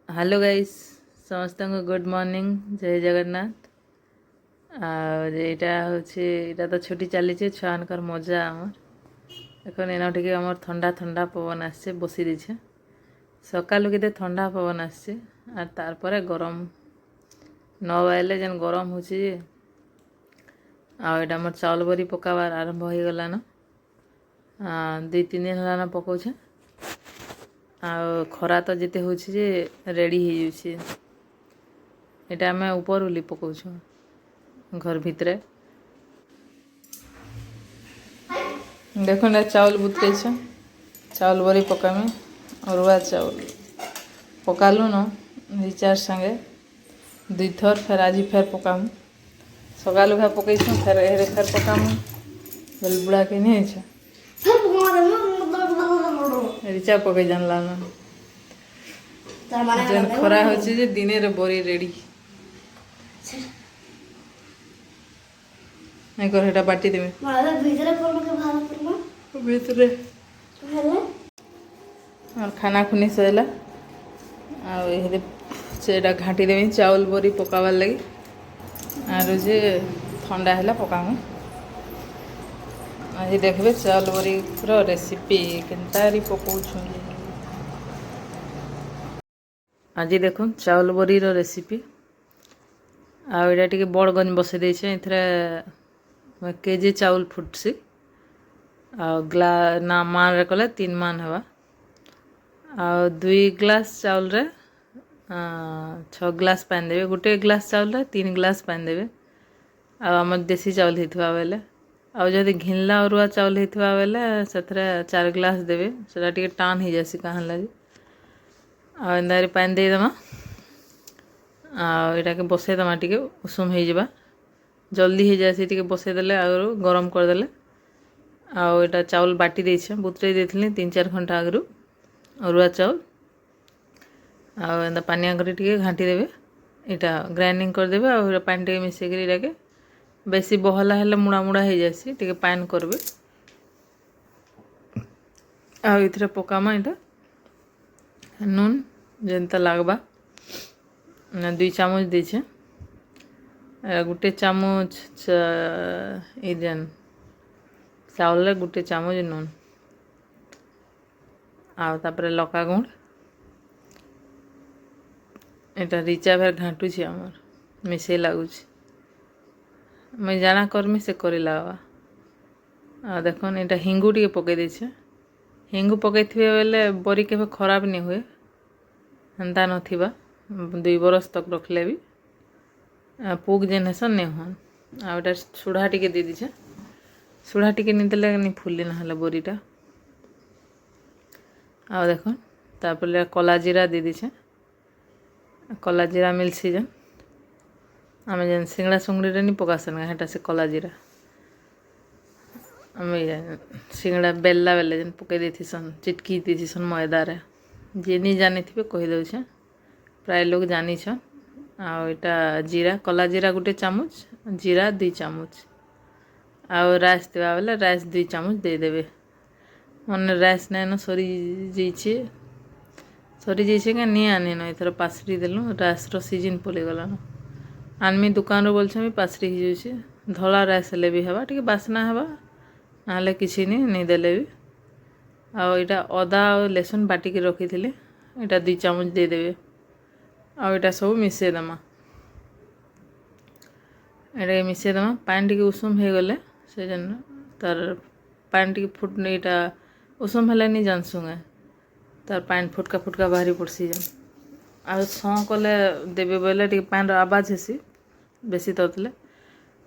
Hello guys समस्त को good morning जय जगन्नाथ। और यहाँ तो छुट्टी चली छुआनकर मजा आमर एखन एना टिके आमर ठंडा ठंडा पवन आसছে बसी दीछे सकालू के ठंडा पवन आसছে और तारपरे गरम 9 बाजले जेन गरम होची आटा मोर चाउल बरी पकाबार आरंभ हो गलान 2-3 दिन होलान पकाउछे खरा तो जिते होची जे रेडी हो जाउछे एटा आम ऊपर उली पकाउछु घर भितरे देखो ना चाउल बुतरे चाउल बरी पकामे अरुआ चाउल पकालु न रिचार्ज संगे 2 थर फिर आज फिर पकामु सकालु घा पकईछु फिर हेरे फिर पकामु बेल बुढ़ा के नहीं छ रिचार्ज पकई जानला न जन खरा होची जे दिने रे बरी रेडी नहीं कर हेटा बाटी देबे मारे भीतरे पड़ो के बाहर पड़ो भीतरे और खाना खुनी सैला आ एहे सेटा घाटी देबे चावल बरी पकावार लगी आरो जे ठंडा हैला पकामु आज देखबे चावल बरी रो रेसिपी केनतारी पकाउछु आज देखो चावल बरी रो रेसिपी आटा टे बड़ गंज बसई देछे इथरे केजी चाउल फुटसी ग्ला ना मान रे कले 3 मान हवा 2 ग्लास चाउल रे 6 ग्लास पानी देवे गोटे ग्लास चाउल रे 3 ग्लास पानी देवे आम देसी चाउल होता बेले आदि घिनला अरुआ चाउल होता बेले से 4 ग्लास देवे से टे टान हो जासी कहाँ लगे आंदारे पानी देदेमा आटा के बसईदेमा टे उषुम हो जावा जल्दी हो जाए टे बसईदे आगु गरम करदे आटा चाउल बाटी देछे बुतरे देथिली 3-4 घंटा आगु अरुआ चाउल आ पानिया कर टे घाटी देवे इटा ग्राइंडिंग करदेवे आ पानी टे मिसेक के बेसी बहला हेले मुड़ा मुड़ा हो जासी टे पान करबे आथरे पकामा इटा नून जेनता लागबा 2 चामच देछे गोटे चामच जेन चाउल रे गोटे चामच नून आपर लका गुंड एटा रिचा फेर घाटू आमर मिसे लगुच मैं जाना करमी से कर लगवा देखन एटा हिंगू टे पकई देछे हिंगू पकई थे बेले बरी के खराब नहीं हुए हेन्ता नथिबा 2 बरस तक रखले भी पुग जेन हेसन नहीं हन आटा सुढ़ा टे दे दीछे सुढ़ा टे नहीं देले नहीं फुली ना बरीटा आ देखो तापर कला जीरा दे दीछे कला जीरा मिलसी जेन आम जेन सिंगड़ा सुंगड़ी नहीं पकासन हेटा से कला जीरा आम सिंगड़ा बेलला बेले जेन पकई देथिसन चिटकी देथिसन मैदारे जे नहीं जानी थे कहीदे प्राय लोग जानी आटा जीरा कला जीरा गोटे चामच जीरा 2 चामच आउ राइस देवा बेले राइस 2 चामच देदेवे मन राइस नाइन सरी जाइए क्या नहीं आनी न एथर पासरी देलु राइस रो सीजन पड़गलान आनमी दुकान रो बोलछे पासरी हो जाए धला राइस हेले भी हवा टे बासना हवा ना किसी नहीं देले भी आटा अदा और लहसुन बाटिक रखी थी यहाँ 2 चामच देदेवे आटा सब मिसेदेमा एटा मिसेदेमा पानी टे उषुम हो गले से जन तार पानी टे फुट यहाँ उषुम है नहीं जानसुगे तार पानी फुटका फुटका बाहरी पड़सी जन आ सौ कले देवे बेले टे पानी आवाज हेसी बेसी ततले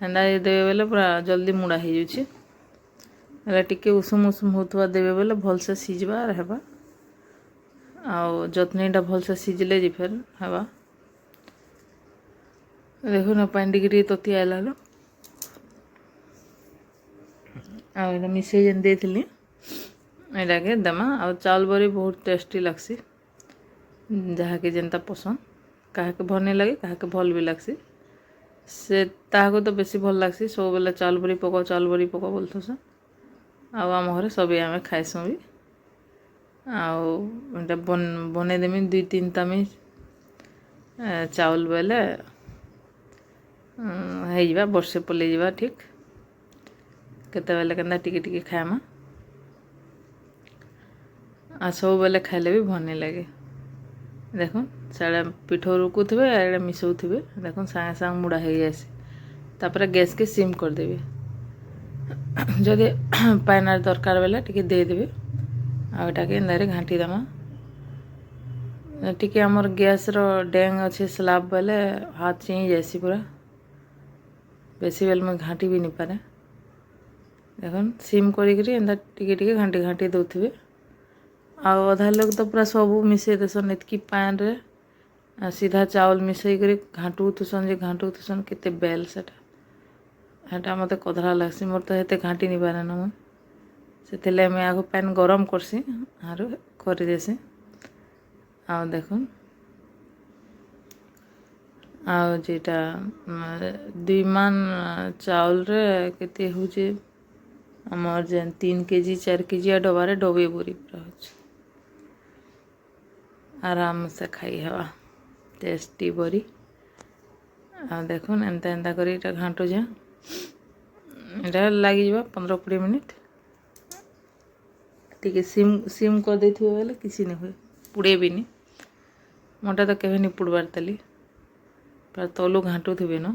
हेन्दा देवे बेले पूरा जल्दी मुड़ा हो जाए टिके उषुम उषुम होता देवे बेले भलसे सीझवा रहबा जतनीटा भलसे सीझले जी फेर हवा देखो ना पानी टे तती आइलान आ मिसे जेन देथिली एटा के देमा आ चाउल बरी बहुत टेस्टी लगसी जहाँके जेनता पसंद क्या भल नहीं लगे क्या भल भी लगसी से ताको तो बेसी भल लगसी सब बेले चाउल बरी पकाओ बोलथस आम घरे सब आम खाइसु भी आटा बनईदेमी 2-3 तामी ଚାଉଳ ବେଲେ ହେଇଯିବା ବର୍ଷେ ପଲେଇଯିବା ଠିକ୍ କେତେବେଲେ କେନ୍ତା ଟିକେ ଟିକେ ଖାଏମା ଆଉ ସବୁବେଲେ ଖାଇଲେ ବି ଭଲ ନାଇଁ ଲାଗେ ଦେଖୁନ୍ ସେଆଡ଼େ ପିଠ ରୁକୁଥିବେ ଏଆଡ଼େ ମିଶଉଥିବେ ଦେଖୁନ୍ ସାଙ୍ଗେ ସାଙ୍ଗେ ମୁଡ଼ା ହେଇଯାଏସି ତାପରେ ଗ୍ୟାସ୍କେ ସିମ୍ କରିଦେବେ ଯଦି ପାଏନ୍ ଦରକାର ବେଲେ ଟିକେ ଦେଇଦେବେ ଆଉ ଏଟାକେ ଏନ୍ତାରେ ଘାଣ୍ଟି ଦେମା ଟିକେ ଆମର ଗ୍ୟାସ୍ର ଡେଙ୍ଗ୍ ଅଛି ସ୍ଲାବ୍ ବେଲେ ହାତ ଚିଇଁ ଯାଏସି ପୁରା ବେଶୀ ବେଲେ ମୁଇଁ ଘାଣ୍ଟି ବି ନି ପାରେ ଦେଖୁନ୍ ସିମ୍ କରିକିରି ଏନ୍ତା ଟିକେ ଟିକେ ଘାଣ୍ଟି ଘାଣ୍ଟି ଦଉଥିବେ ଆଉ ଅଧା ଲୋକ ତ ପୁରା ସବୁ ମିଶେଇ ଦେସନ୍ ଏତ୍କି ପାଏନ୍ରେ ସିଧା ଚାଉଳ ମିଶେଇକରି ଘାଣ୍ଟୁଥୁସନ୍ ଯେ ଘାଣ୍ଟୁଥୁସନ୍ କେତେ ବେଲ୍ ସେଟା ହେଟା ମତେ କଧରା ଲାଗ୍ସି ମୋର୍ ତ ହେତେ ଘାଣ୍ଟି ନି ପାରେନ ମୁଇଁ ସେଥିର୍ଲାଗି ମୁଇଁ ଆଗ ପାଏନ୍ ଗରମ କରସି ଆରୁ କରିଦେସି ଆଉ ଦେଖୁନ୍ ଆଉ ଯେଟା 2 ମାନ ଚାଉଳରେ କେତେ ହଉଛେ ଆମର ଯେନ୍ 3 केजी 4 केजी डबारे डबे बोरी पूरा होचे आराम से खाई हवा टेस्टी बोरी आ देखुन एंता एंता करी इटा घांटू जा इटा लगी जा 15-20 मिनिट टिके सिम कर देथिबे बेले किसी नहीं हुए पुड़े भी नहीं मोटा तो केबे नहीं पुड़बार तली पर तलू घांटुथिबे न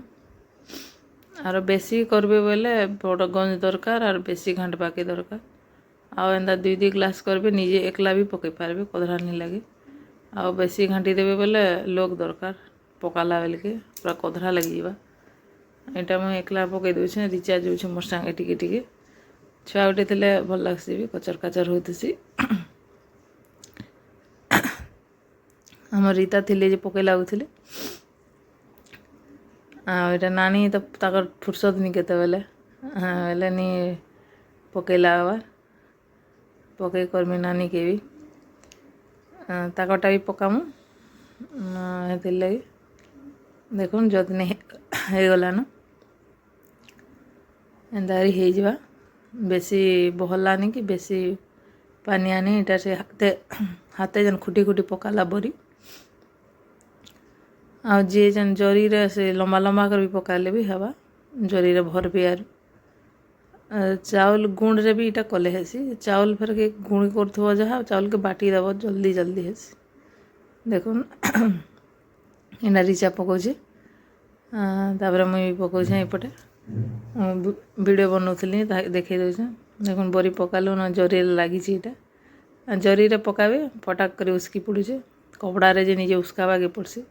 आरो बेसी करबे बेले बड़ गंज दरकार और बेसी घांटबाके दरकार आउ एंता 2 ग्लास करबे निजे एकला भी पकई पारबे कधरा नहीं लगे आउ बेसी घांटी देबे बेले लोग दरकार पकाला बेल के पूरा कधरा लगी जावा एटा मैं एकला पकई दउछे रिचार्ज होछे मोर संगे टिके टिके छुआ उठे थिले भल लागसी भी कचर कचर होतसी हमर रीता थिले जे पकई लागुथिले एटा नानी तो ताकर फुर्सत नहीं केते बेले बेले नी पकईला आबार पकई करमी नानी के भी ताकटा भी पकामु हेतिर लगी देखुन जतनी हो गलान एंदारी हो जावा बेसी बहला नहीं कि बेसी पानिया नहीं इटा से हाथे जन खुटी खुटी पकाला बोरी आ जे जन जरी रे से लंबा लंबा कर भी पकाले भी हवा जरी रे भर भी आर चाउल गुण रे भी इटा कले हेसी चाउल फेर के गुण करथबो जहा चाउल के बाटी दबो जल्दी जल्दी हेसी देखुन इना रिचा पकोजे तापर मुई पकोछे एपटे वीडियो बनौथली देखे दउछे देखुन बोरी पकालु न जरी लागी छी इटा जरी रे पकाबे पटाक करे उसकी पड़ुछे कपड़ा रे जे निजे उसकाबा के पड़सी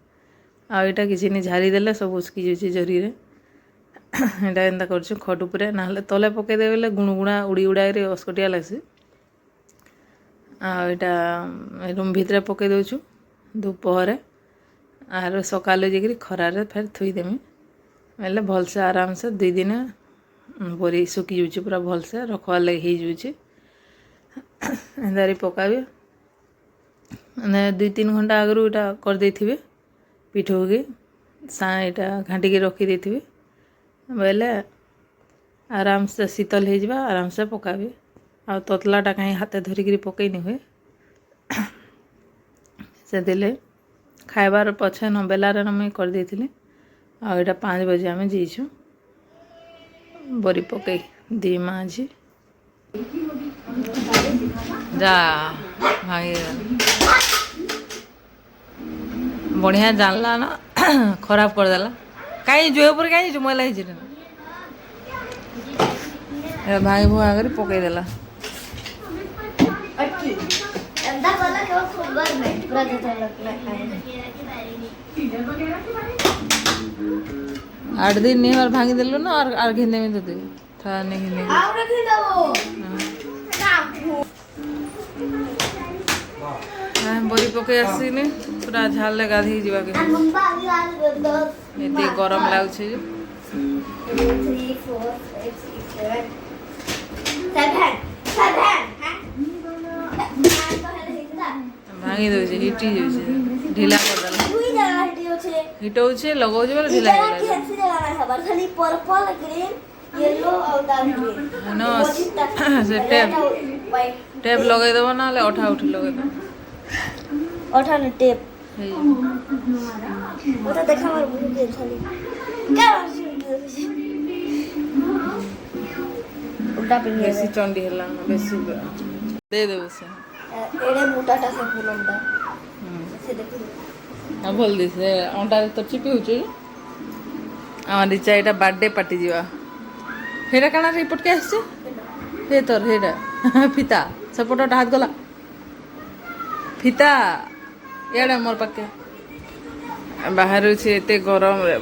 आ इटा किसी नहीं झारी देले सब उसकी जाउछे जरी रे एटा एंता करछु खट उपरे नाले तले पकई दे बेले गुणगुणा उड़ी उड़ा रे अस्कटिया लागसी आ इटा रूम भितरे पकई दउछु दोपहरे आरो सकाले जेकरी खरा रे फेर थुई देमी बेले भल से आराम से 2 दिन बोरी सुकी जाउछे पूरा भल से रखवा लगे ही जाउछे एंदारी पकाबे ने 2-3 घंटा आगरू इटा कर देथिबे पिठो के इटा घाटी के रखी देथिबे बेले आराम से शीतल हो जावा आराम से पकाबे आ ततलाटा कहीं हाथे धरिकी पकई नहीं हुए से दिले खाइबार पछे न बेलार न मुई कर देथिली आ इटा 5 बजे आमे जीछु बोरी पकई दी माझी जा भाई बढ़िया जानला ना खराब कर देला कहीं जो ऊपर कहीं जो मैला ही भाई भू आगे पकई देला 8 दिन नहीं बार भांगी देलु ना और घिंदे में दे था नहीं घिंदे बोरी पकई आसीनी पूरा झाल ले गाधी जीवा के एते गरम लागछे 3 4 5 6 7 भांगी दे जे हिटी जे ढीला कर दला हिटो छे लगो जे बोले ढीला कर खाली पर्पल ग्रीन येलो और डार्क ग्रीन नो से टेप लगे देबो ना ले ओठा उठी लगे दो ओठा ने टेप ওটা দেখা আমার বুঝে গেছালি উল্টা পিনিয়ে বেশি চন্ডি হেলা বেশি দিয়ে দেবে সে এড়ে মোটাটা সে ফুলমটা সে দেখুন ଭଲ ଦିଶେ ଅଣ୍ଟାରେ ତ ଚିପି ହେଉଛି ଆମର ଇଚ୍ଛା ଏଇଟା ବାର୍ଥଡେ ପାର୍ଟି ଯିବା ସେଇଟା କାଣା ରିପୋର୍ଟକେ ଆସିছে ହେ ତୋର ସେଇଟା ଫିତା ସେପଟଟା ହାତ ଗଲା ଫିତା ଇଆଡ଼େ ମୋର ପାଖେ ବାହାରୁଛି ଏତେ ଗରମରେ